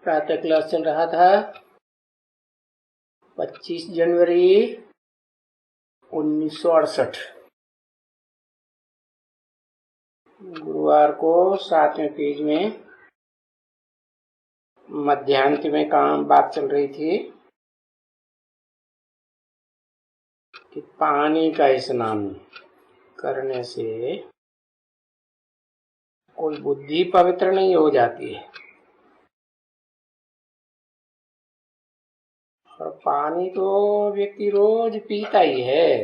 प्रातः क्लास चल रहा था 25 जनवरी 1968 गुरुवार को 7वें पेज में मध्यांत में बात चल रही थी कि पानी का स्नान करने से कोई बुद्धि पवित्र नहीं हो जाती है और पानी तो व्यक्ति रोज पीता ही है।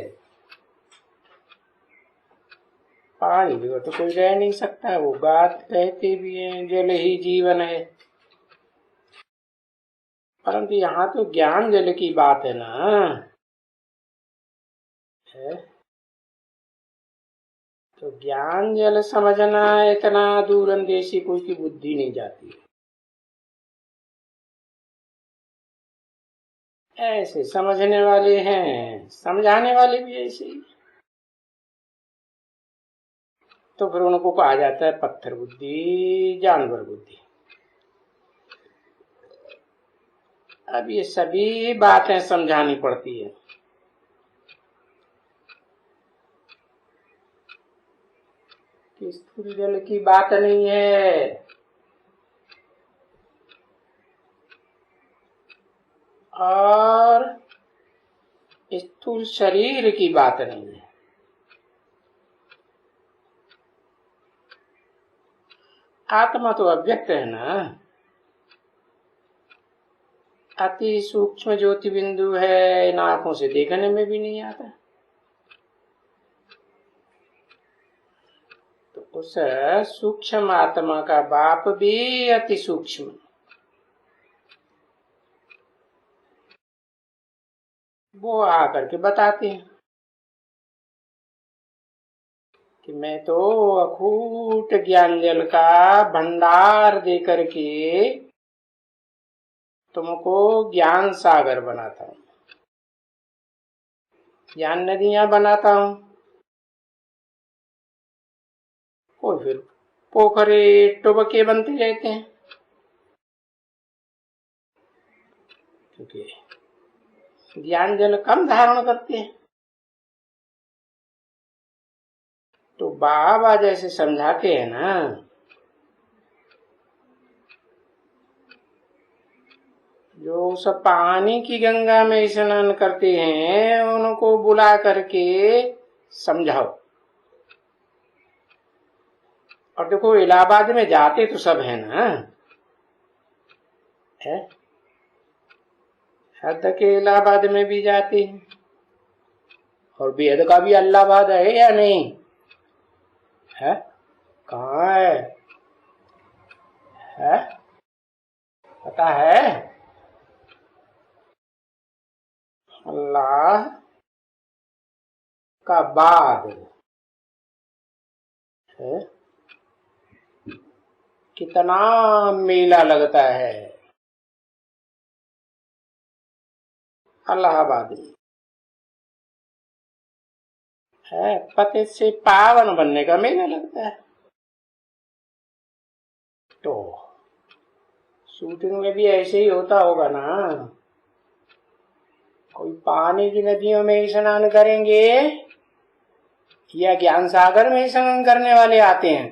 पानी बिना तो कोई रह नहीं सकता। वो बात कहते भी हैं जल ही जीवन है, परंतु यहाँ तो ज्ञान जल की बात है ना है? तो ज्ञान जल समझना इतना दूर अंदेशी कोई की बुद्धि नहीं जाती। ऐसे समझने वाले हैं, समझाने वाले भी ऐसे ही, तो फिर उनको कहा जाता है पत्थर बुद्धि, जानवर बुद्धि। अब ये सभी बातें समझानी पड़ती है। कि स्थूल जल की बात नहीं है और स्थूल शरीर की बात नहीं है। आत्मा तो अव्यक्त है ना, अति सूक्ष्म ज्योति बिंदु है, इन आंखों से देखने में भी नहीं आता। तो उस सूक्ष्म आत्मा का बाप भी अति सूक्ष्म, वो आकर के बताते हैं कि मैं तो अखूट ज्ञान जल का भंडार देकर के तुमको ज्ञान सागर बनाता हूँ, ज्ञान नदियां बनाता हूँ। और फिर पोखरे टुबके बनते रहते हैं, क्योंकि ज्ञान जल कम धारण करते हैं। तो बाबा जैसे समझाते हैं ना, जो सब पानी की गंगा में स्नान करते हैं उनको बुला करके समझाओ। और देखो इलाहाबाद में जाते तो सब है ना, है हद के इलाहाबाद में भी जाते हैं, और बेहद का भी अल्लाहाबाद है या नहीं है? कहाँ है? पता है? अल्लाह का बाद है, कितना मेला लगता है अलाहाबाद में, है पति से पावन बनने का मेला लगता है। तो शूटिंग में भी ऐसे ही होता होगा ना, कोई पानी की नदियों में स्नान करेंगे या ज्ञान सागर में स्नान करने वाले आते हैं,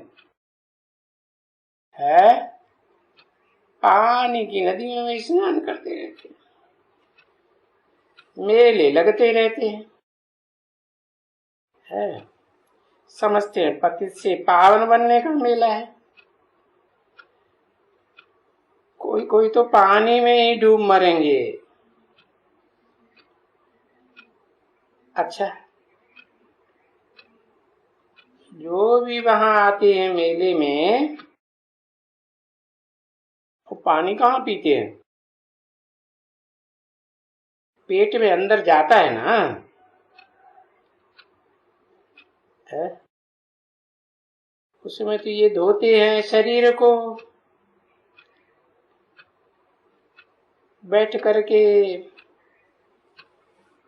है पानी की नदियों में स्नान करते रहते हैं, मेले लगते रहते हैं, है समझते हैं पति से पावन बनने का मेला है। कोई कोई तो पानी में ही डूब मरेंगे। अच्छा, जो भी वहां आते हैं मेले में, वो पानी कहाँ पीते हैं? पेट में अंदर जाता है ना, है उसमें तो ये धोते हैं शरीर को, बैठ करके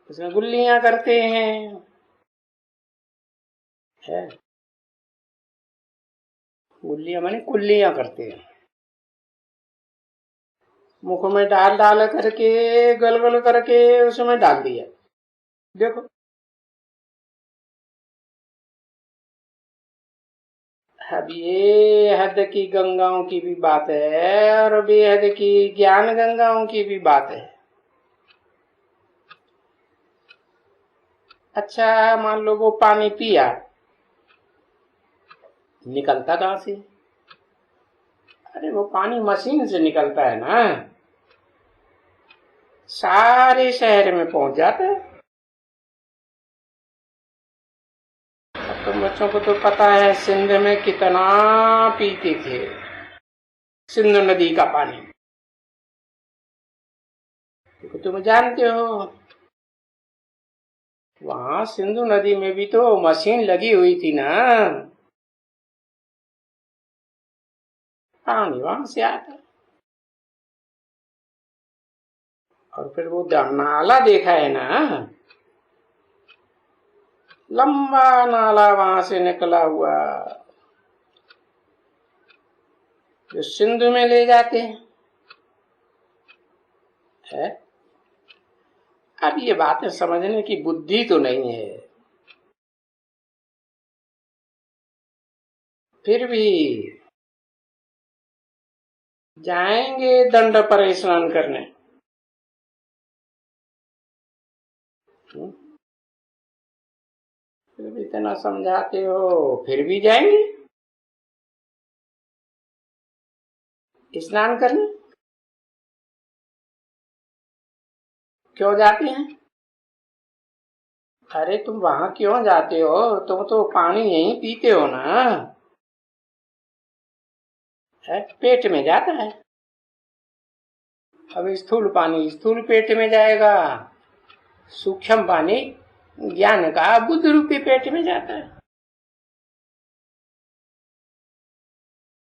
उसमें गुल्लियां करते हैं, है गुल्लियां माने कुल्लियां करते हैं। मुख में डाल डाल करके गल गल करके उसमें डाल दिया। देखो अब ये हद की गंगाओं की भी बात है और बेहद की ज्ञान गंगाओं की भी बात है। अच्छा मान लो वो पानी पिया, निकलता कहां से? अरे वो पानी मशीन से निकलता है ना, सारे शहर में पहुंच जाता है। अब तो बच्चों को तो पता है सिंध में कितना पीते थे सिंधु नदी का पानी, तो तुम जानते हो वहां सिंधु नदी में भी तो मशीन लगी हुई थी ना, पानी वहां से आता। और फिर वो नाला देखा है ना, लंबा नाला वहां से निकला हुआ जो सिंधु में ले जाते हैं है? अब ये बातें समझने की बुद्धि तो नहीं है, फिर भी जाएंगे दंड पर स्नान करने। फिर भी इतना समझाते हो फिर भी जाएंगे स्नान करने। क्यों जाते हैं? अरे तुम वहां क्यों जाते हो? तुम तो पानी यहीं पीते हो ना, है? पेट में जाता है। अब स्थूल पानी स्थूल पेट में जाएगा, सूक्ष्म पानी ज्ञान का बुद्ध रूपी पेट में जाता है।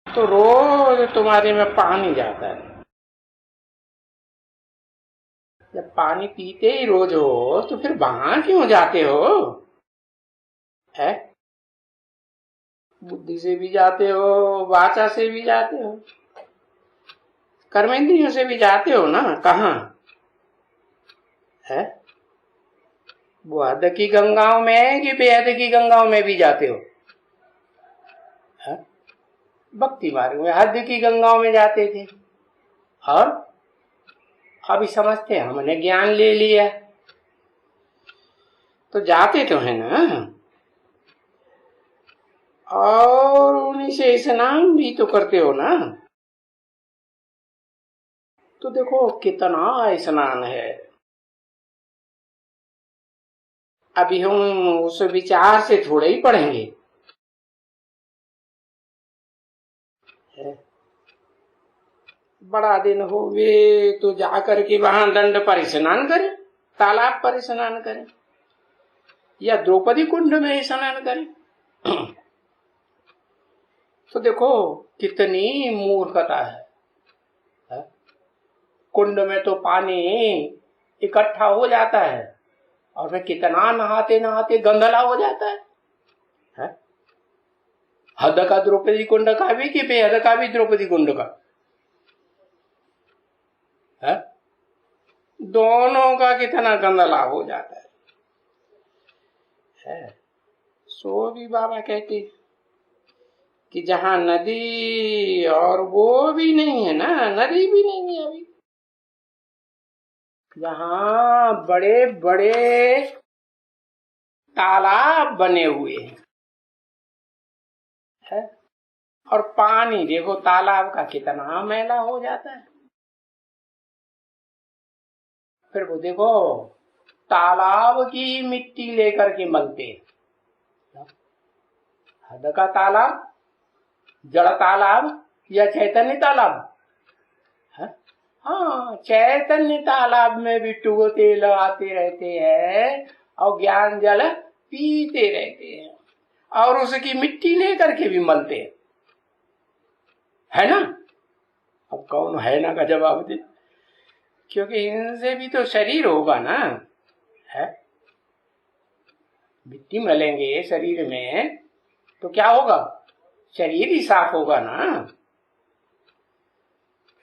तो रोज तुम्हारे में पानी जाता है, जब पानी पीते ही रोज हो तो फिर वहां क्यों जाते हो? है? बुद्धि से भी जाते हो, वाचा से भी जाते हो, कर्मेंद्रियों से भी जाते हो ना। कहाँ है? वो हद की गंगाओं में कि बेहद की गंगाओं में भी जाते हो? है? भक्ति मार्ग में हद की गंगाओं में जाते थे, और अभी समझते हैं हमने ज्ञान ले लिया तो जाते तो है ना, और उन्हीं से स्नान भी तो करते हो ना। तो देखो कितना स्नान है। अभी हम उस विचार से थोड़े ही पढ़ेंगे, बड़ा दिन हो गए तो जाकर के वहां दंड पर स्नान करें, तालाब पर स्नान करें, या द्रौपदी कुंड में स्नान करें। तो देखो कितनी मूर्खता है? कुंड में तो पानी इकट्ठा हो जाता है और फिर कितना नहाते नहाते गंदला हो जाता है? हद का द्रौपदी कुंड का भी कि बेहद का भी द्रौपदी कुंड का है? दोनों का कितना गंदला हो जाता है? सो भी बाबा कहते कि जहां नदी और वो भी नहीं है ना, नदी भी नहीं है अभी, जहां बड़े बड़े तालाब बने हुए हैं है? और पानी देखो तालाब का कितना मैला हो जाता है। फिर वो देखो तालाब की मिट्टी लेकर के मलते हैं। हद का तालाब, जड़ तालाब या चैतन्य तालाब है? हाँ, चैतन्य तालाब में भी टुगते लगाते रहते हैं और ज्ञान जल पीते रहते हैं और उसकी मिट्टी लेकर के भी मलते हैं, है ना? अब कौन है ना का जवाब दे, क्योंकि इनसे भी तो शरीर होगा ना, है? मिट्टी मलेंगे शरीर में तो क्या होगा? शरीर ही साफ होगा ना।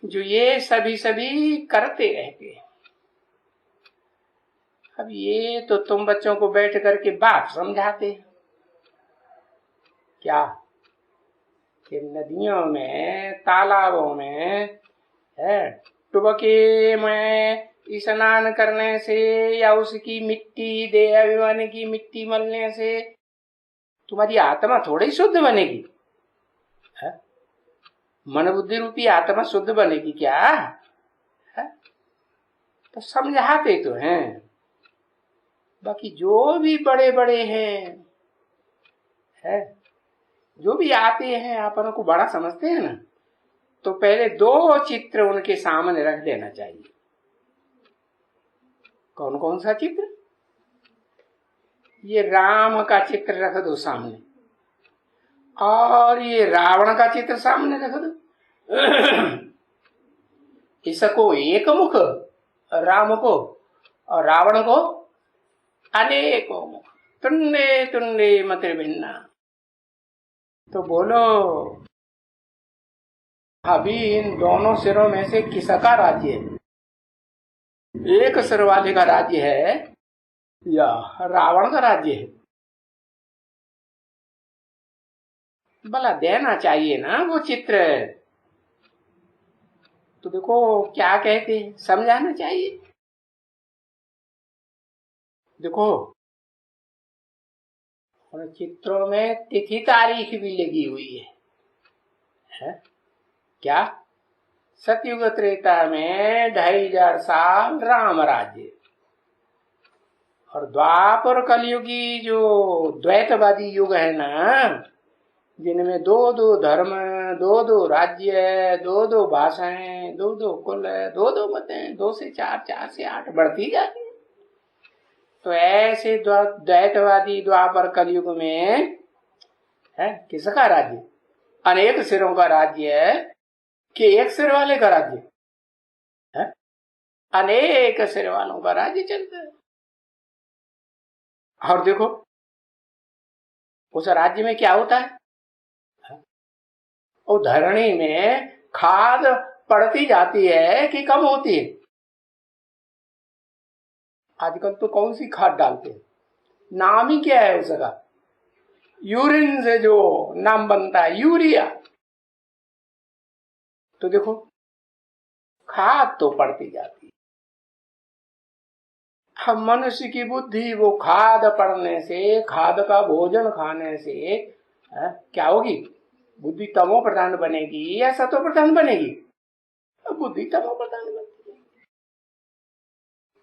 जो ये सभी सभी करते रहते हैं। अब ये तो तुम बच्चों को बैठ करके बात समझाते हैं क्या कि नदियों में, तालाबों में, है, टुबके में स्नान करने से या उसकी मिट्टी, देह अभिमान की मिट्टी मलने से तुम्हारी आत्मा थोड़ी शुद्ध बनेगी? है? मन बुद्धि रूपी आत्मा शुद्ध बनेगी क्या? है? तो समझाते तो हैं। बाकी जो भी बड़े बड़े हैं, है, जो भी आते हैं अपन को बड़ा समझते हैं ना, तो पहले दो चित्र उनके सामने रख देना चाहिए। कौन कौन सा चित्र? ये राम का चित्र रख दो सामने, और ये रावण का चित्र सामने रख दो। इसको एक मुख, राम को, और रावण को अनेकों मुख, तुंडे तुंडे मते भिन्ना। तो बोलो अभी इन दोनों सिरों में से किसका राज्य है? एक सिर वाले का राज्य है या रावण का राज्य है? भला देना चाहिए ना वो चित्र। तो देखो क्या कहते हैं, समझाना चाहिए। देखो और चित्रों में तिथि तारीख भी लगी हुई है? क्या? सतयुग त्रेता में 2500 साल राम राज्य, और द्वापर कलयुगी जो द्वैतवादी युग है ना, जिनमें दो दो धर्म, दो दो राज्य, दो दो भाषाएं, दो दो कुल, दो दो मतें, 2 से 4, 4 से 8 बढ़ती जाती है। तो ऐसे द्वैतवादी द्वापर कलयुग में है किसका राज्य? अनेक सिरों का राज्य है कि एक सिर वाले का राज्य है? अनेक सिर वालों का राज्य चलता है। और देखो उस राज्य में क्या होता है? और धरणी में खाद पड़ती जाती है कि कम होती है? आजकल तो कौन सी खाद डालते हैं? नाम ही क्या है उसका? यूरिन से जो नाम बनता है यूरिया। तो देखो खाद तो पड़ती जाती है। हम मनुष्य की बुद्धि वो खाद पड़ने से, खाद का भोजन खाने से क्या होगी? बुद्धि तमो प्रधान बनेगी या सतो प्रधान बनेगी? बुद्धि तमो प्रधान बनती है।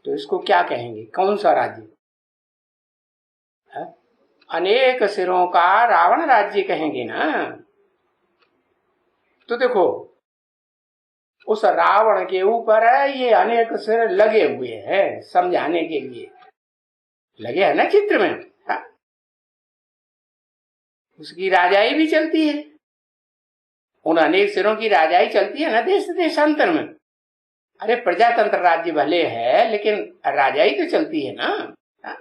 तो इसको क्या कहेंगे? कौन सा राज्य? अनेक सिरों का रावण राज्य कहेंगे ना। तो देखो उस रावण के ऊपर ये अनेक सिर लगे हुए हैं, समझाने के लिए लगे है ना चित्र में। हा? उसकी राजाई भी चलती है, उन अनेक सिरों की राजाई चलती है ना देश देशांतर में। अरे प्रजातंत्र राज्य भले है लेकिन राजाई तो चलती है ना। हा?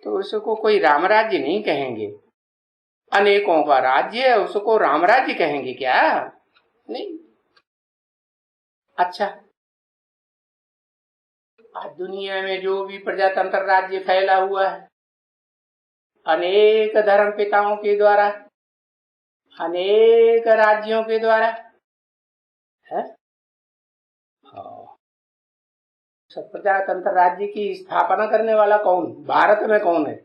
तो उसको कोई राम राज्य नहीं कहेंगे। अनेकों का राज्य उसको राम राज्य कहेंगे क्या? नहीं। अच्छा, आज दुनिया में जो भी प्रजातंत्र राज्य फैला हुआ है अनेक धर्म पिताओं के द्वारा, अनेक राज्यों के द्वारा है। सब प्रजातंत्र राज्य की स्थापना करने वाला कौन? भारत में कौन है?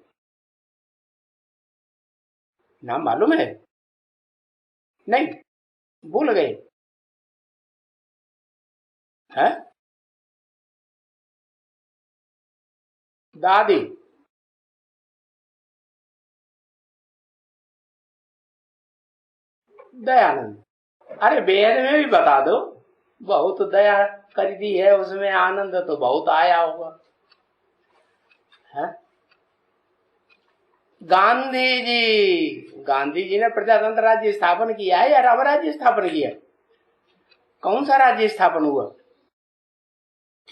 नाम मालूम है? नहीं, भूल गए हैं? दादी? दयानंद? अरे वेद में भी बता दो, बहुत दया कर दी है उसमें, आनंद तो बहुत आया होगा है? गांधी जी ने प्रजातंत्र राज्य स्थापन किया है या राम राज्य स्थापन किया? कौन सा राज्य स्थापन हुआ?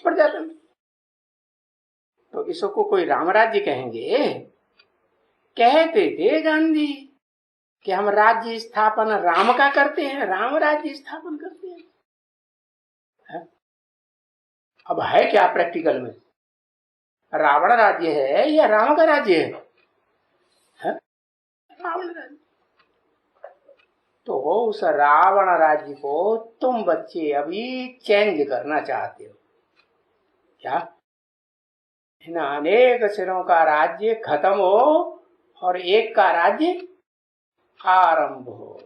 प्रजातंत्र। तो इसको कोई राम राज्य कहेंगे? कहते थे गांधी कि हम राज्य स्थापन राम का करते हैं, राम राज्य स्थापन करते हैं। है? अब है क्या प्रैक्टिकल में? रावण राज्य है या राम का राज्य है? रावण राज्य। तो उस रावण राज्य को तुम बच्चे अभी चेंज करना चाहते हो क्या? इन अनेक सिरों का राज्य खत्म हो और एक का राज्य आरंभ हो,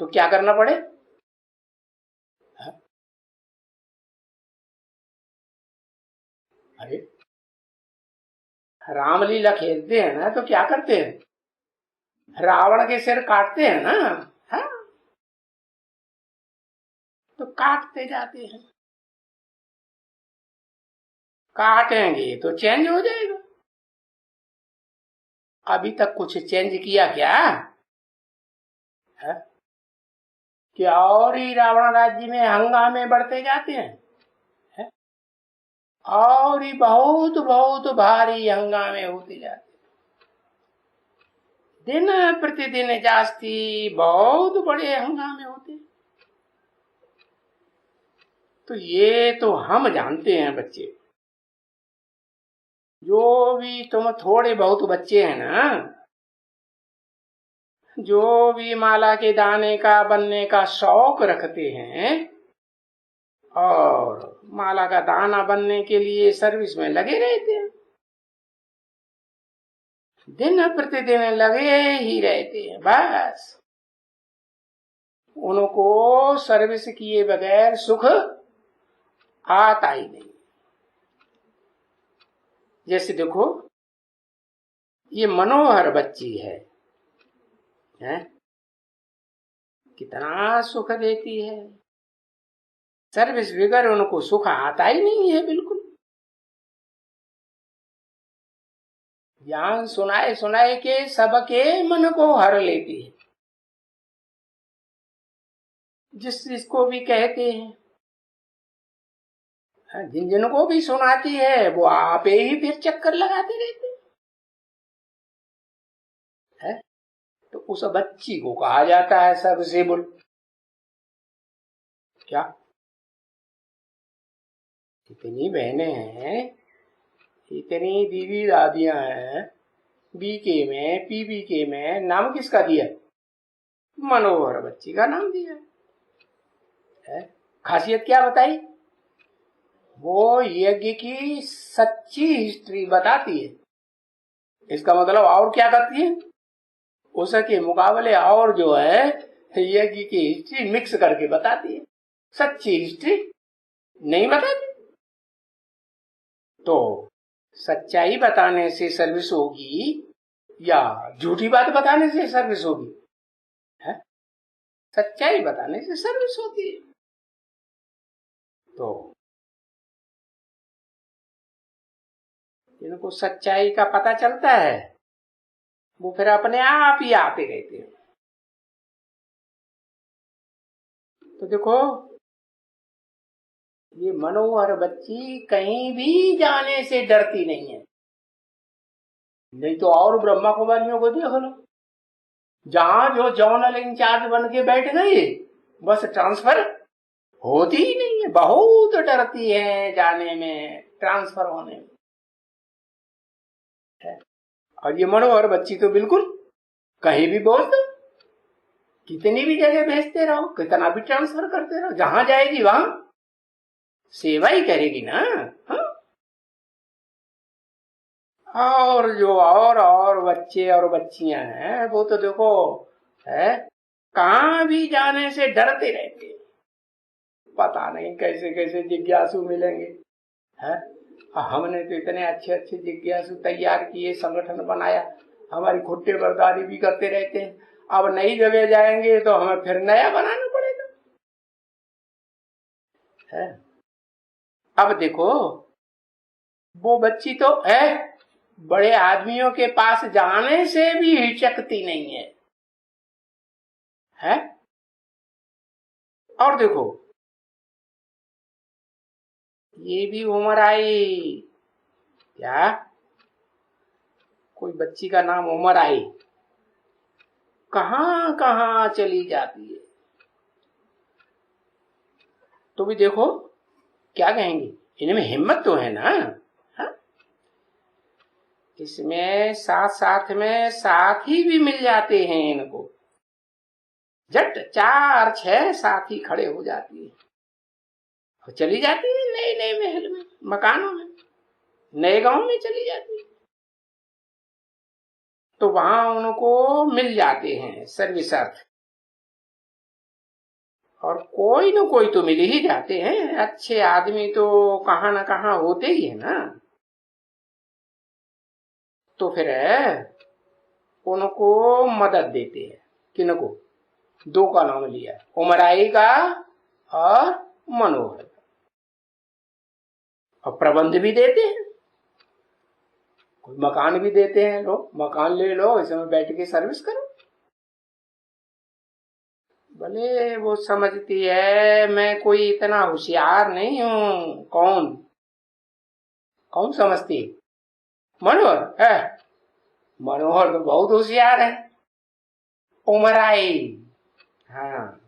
तो क्या करना पड़े? अरे रामलीला खेलते हैं ना, तो क्या करते हैं? रावण के सिर काटते हैं ना। हाँ? तो काटते जाते हैं, काटेंगे तो चेंज हो जाएगा। अभी तक कुछ चेंज किया क्या है? क्या और ही रावण राज्य में हंगामे बढ़ते जाते हैं, है? और ही बहुत बहुत भारी हंगामे होते जाते, दिन प्रतिदिन जास्ती बहुत बड़े हंगामे होते। तो ये तो हम जानते हैं बच्चे, जो भी तुम थोड़े बहुत बच्चे हैं ना, जो भी माला के दाने का बनने का शौक रखते हैं और माला का दाना बनने के लिए सर्विस में लगे रहते हैं, दिन प्रतिदिन लगे ही रहते हैं, बस उनको सर्विस किए बगैर सुख आता ही नहीं। जैसे देखो, ये मनोहर बच्ची है, कितना सुख देती है, सर्विस बगैर उनको सुख आता ही नहीं है बिल्कुल। ज्ञान सुनाए सुनाए के सबके मन को हर लेती है, जिसको भी कहते हैं, जिन जिनको भी सुनाती है वो आपे ही फिर चक्कर लगाते रहते हैं। तो उस बच्ची को कहा जाता है सर्विसेबल। क्या इतनी बहनें हैं, इतनी दीदी दादियां हैं, बीके में पीबीके में, नाम किसका दिया? मनोहर बच्ची का नाम दिया है। खासियत क्या बताई? वो यज्ञ की सच्ची हिस्ट्री बताती है। इसका मतलब और क्या करती है? उसके मुकाबले और जो है यज्ञ की हिस्ट्री मिक्स करके बताती है, सच्ची हिस्ट्री नहीं बताती। तो सच्चाई बताने से सर्विस होगी या झूठी बात बताने से सर्विस होगी? है? सच्चाई बताने से सर्विस होती है। तो जिनको सच्चाई का पता चलता है वो फिर अपने आप ही आते रहते हैं। तो देखो, ये मनोहर बच्ची कहीं भी जाने से डरती नहीं है। नहीं तो और ब्रह्मा कुमारियों को देख लो, जहां जो जोनल इंचार्ज बन के बैठ गई, बस ट्रांसफर होती ही नहीं है, बहुत डरती है जाने में, ट्रांसफर होने में। और ये मनोहर बच्ची तो बिल्कुल कहीं भी बोल दो, कितनी भी जगह भेजते रहो, कितना भी ट्रांसफर करते रहो, जहां जाएगी वहां सेवा ही करेगी ना। हाँ? और जो और बच्चे और बच्चियां हैं वो तो देखो है, कहां भी जाने से डरते रहते, पता नहीं कैसे कैसे जिज्ञासु मिलेंगे। है? हमने तो इतने अच्छे अच्छे जिज्ञासु तैयार किए, संगठन बनाया, हमारी खुट्टे बर्दारी भी करते रहते हैं। अब नई जगह जाएंगे तो हमें फिर नया बनाना पड़ेगा। है? अब देखो, वो बच्ची तो है बड़े आदमियों के पास जाने से भी हिचकती नहीं है, है? और देखो, ये भी उम्र आई, क्या कोई बच्ची का नाम उमर आई, कहां कहां चली जाती है। तो भी देखो क्या कहेंगे, इनमें हिम्मत तो है ना। हा? इसमें साथ साथ में साथी भी मिल जाते हैं इनको, झट 4-6 साथी खड़े हो जाती है और चली जाती है नए नए महल में, मकानों में, नए गांव में चली जाती है। तो वहां उनको मिल जाते हैं सर्विसार्थ, और कोई न कोई तो मिल ही जाते हैं। अच्छे आदमी तो कहां ना कहां होते ही है ना। तो फिर उनको मदद देते हैं। किनको? दो का नाम लिया, उमराई का और मनोहर का। और प्रबंध भी देते हैं, कोई मकान भी देते हैं, लो मकान ले लो, इसमें बैठ के सर्विस करो। भले वो समझती है मैं कोई इतना होशियार नहीं हूं। कौन कौन समझती? मनोहर है, मनोहर तो बहुत होशियार है। उमराई हाँ,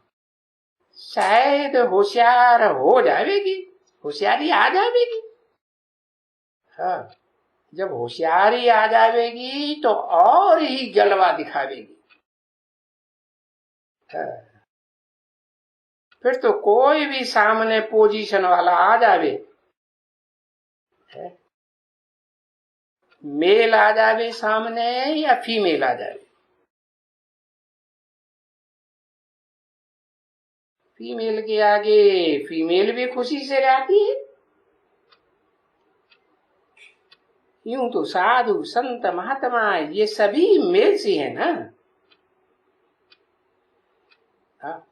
शायद होशियार हो जाएगी, होशियारी आ जाएगी। हाँ, जब होशियारी आ जाएगी तो और ही जलवा दिखावेगी। हाँ, फिर तो कोई भी सामने पोजीशन वाला आ जावे, मेल आ जावे सामने या फीमेल आ जावे, फीमेल के आगे फीमेल भी खुशी से रहती है। यूं तो साधु संत महात्मा ये सभी मेल से है ना। हाँ,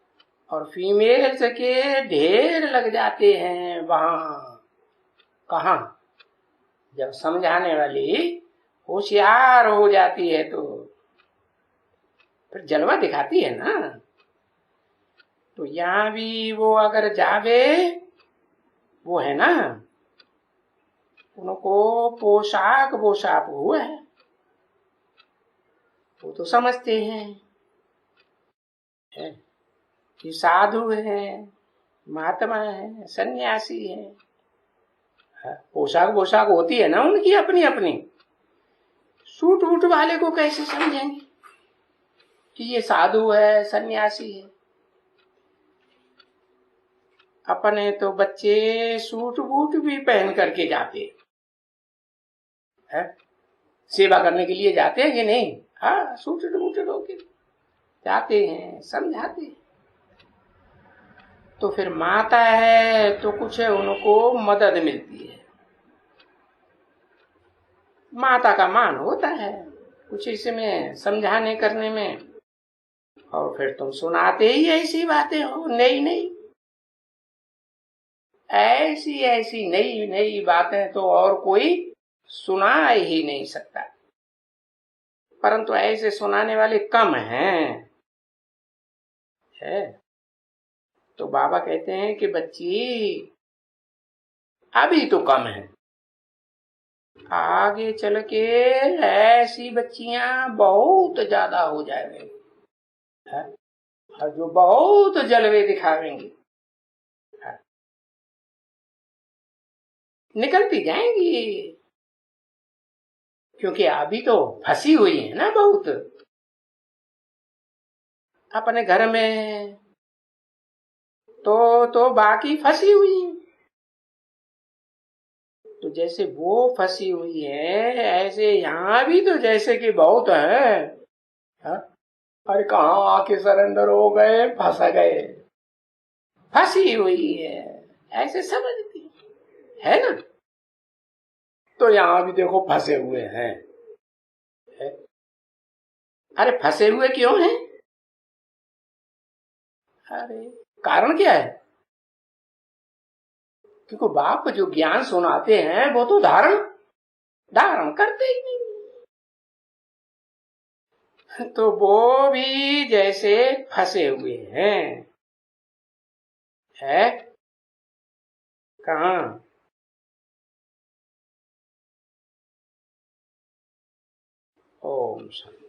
और फीमेल्स के ढेर लग जाते हैं वहां। कहा? जब समझाने वाली होशियार हो जाती है तो फिर जलवा दिखाती है ना। तो यहां भी वो अगर जावे, वो है ना, उनको पोशाक पोशाक हुआ है, वो तो समझते हैं कि साधु है, महात्मा है, सन्यासी है। पोशाक पोशाक होती है ना उनकी अपनी अपनी। सूट वूट वाले को कैसे समझेंगे कि ये साधु है, सन्यासी है? अपने तो बच्चे सूट बूट भी पहन करके जाते हैं, सेवा करने के लिए जाते हैं कि नहीं? हाँ, सूट बूट होके जाते हैं, समझाते हैं। तो फिर माता है तो कुछ उनको मदद मिलती है, माता का मान होता है कुछ इसमें समझाने करने में। और फिर तुम सुनाते ही ऐसी बातें हो, नई नई, ऐसी ऐसी नई नई बातें तो और कोई सुना ही नहीं सकता। परंतु ऐसे सुनाने वाले कम हैं, है। तो बाबा कहते हैं कि बच्ची अभी तो कम है, आगे चल के ऐसी बच्चियां बहुत ज्यादा हो जाएंगी, और जो बहुत जलवे दिखावेंगी, निकलती जाएंगी। क्योंकि अभी तो फंसी हुई है ना बहुत अपने घर में, तो बाकी फंसी हुई है। तो जैसे वो फंसी हुई है, ऐसे यहाँ भी तो जैसे कि बहुत है। हाँ? अरे कहाँ आके सरेंडर हो गए, फंस गए, फंसी हुई है, ऐसे समझती है ना। तो यहाँ भी देखो फंसे हुए हैं, है? अरे फंसे हुए क्यों हैं? अरे कारण क्या है? क्योंकि बाप जो ज्ञान सुनाते हैं वो तो धारण धारण करते ही नहीं। तो वो भी जैसे फंसे हुए हैं, है कहाँ? ओम शांति।